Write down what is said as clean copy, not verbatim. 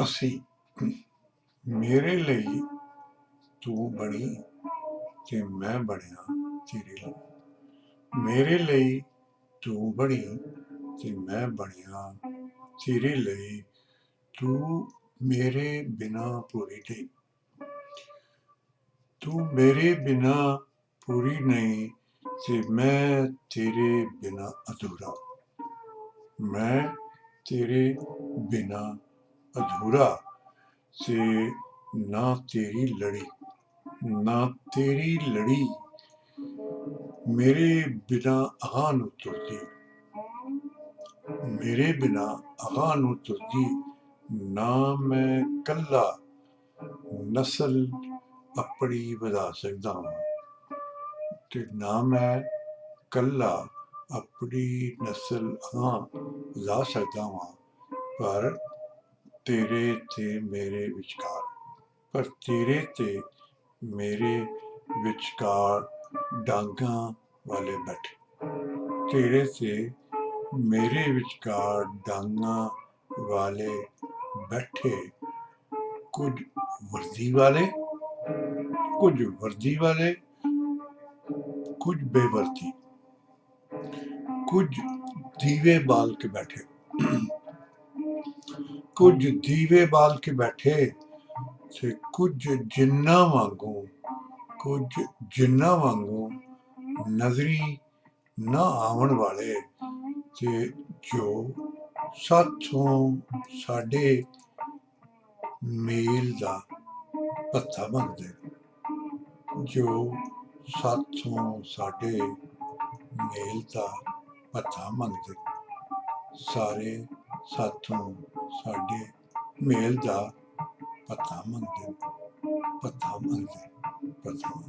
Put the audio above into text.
ਅਸੀਂ ਮੇਰੇ ਲਈ ਤੂੰ ਬਣੀ ਤੇ ਮੈਂ ਬਣਿਆ ਤੇਰੇ ਲਈ। ਮੇਰੇ ਲਈ ਤੂੰ ਬਣੀ ਤੇ ਮੈਂ ਬਣਿਆ ਤੇਰੇ ਲਈ। ਤੂੰ ਮੇਰੇ ਬਿਨਾ ਪੂਰੀ ਨਹੀਂ, ਤੂੰ ਮੇਰੇ ਬਿਨਾ ਪੂਰੀ ਨਹੀਂ ਤੇ ਮੈਂ ਤੇਰੇ ਬਿਨਾ ਅਧੂਰਾ। ਮੈਂ ਤੇਰੇ ਬਿਨਾ ਅਧੂਰਾ ਤੇ ਨਾ ਤੇਰੀ ਲੜੀ, ਨਾ ਤੇਰੀ ਲੜੀ ਮੇਰੇ ਬਿਨਾ ਅਗਾਂਹ ਨੂੰ ਤੁਰਦੀ, ਮੇਰੇ ਬਿਨਾ ਅਗਾਂਹ ਨੂੰ ਤੁਰਦੀ। ਨਾ ਮੈਂ ਕੱਲਾ ਨਸਲ ਆਪਣੀ ਵਧਾ ਸਕਦਾ ਹਾਂ ਤੇ ਨਾ ਮੈਂ ਕੱਲਾ ਆਪਣੀ ਨਸਲ ਅਗਾਂਹ ਵਧਾ ਸਕਦਾ ਹਾਂ, ਪਰ ਤੇਰੇ ਤੇ ਮੇਰੇ ਵਿਚਕਾਰ, ਪਰ ਤੇਰੇ ਤੇ ਮੇਰੇ ਵਿਚਕਾਰ ਡਾਂਗਾਂ ਵਾਲੇ ਬੈਠੇ, ਤੇਰੇ ਤੇ ਮੇਰੇ ਵਿਚਕਾਰ ਡਾਂਗਾਂ ਵਾਲੇ ਬੈਠੇ। ਕੁਝ ਵਰਦੀ ਵਾਲੇ, ਕੁਝ ਵਰਦੀ ਵਾਲੇ, ਕੁਝ ਬੇਵਰਦੀ, ਕੁਝ ਦੀਵੇ ਬਾਲ ਕੇ ਬੈਠੇ, ਕੁਝ ਦੀਵੇ ਬਾਲ ਕੇ ਬੈਠੇ ਤੇ ਕੁਝ ਜਿੰਨਾ ਵਾਂਗੂ, ਕੁਝ ਜਿੰਨਾ ਵਾਂਗੂ ਨਜ਼ਰੀ ਨਾ ਆਉਣ ਵਾਲੇ ਤੇ ਜੋ ਸਾਥੋਂ ਸਾਡੇ ਮੇਲ ਦਾ ਭੱਤਾ ਮੰਗਦੇ, ਜੋ ਸਾਥੋਂ ਸਾਡੇ ਮੇਲ ਦਾ ਭੱਤਾ ਮੰਗਦੇ। ਸਾਰੇ ਸਾਥੋਂ ਸਾਡੇ ਮੇਲ ਦਾ ਭੱਤਾ ਮੰਗਦੇ, ਭੱਤਾ ਮੰਗਦੇ, ਭੱਤਾ ਮੰਗਦੇ।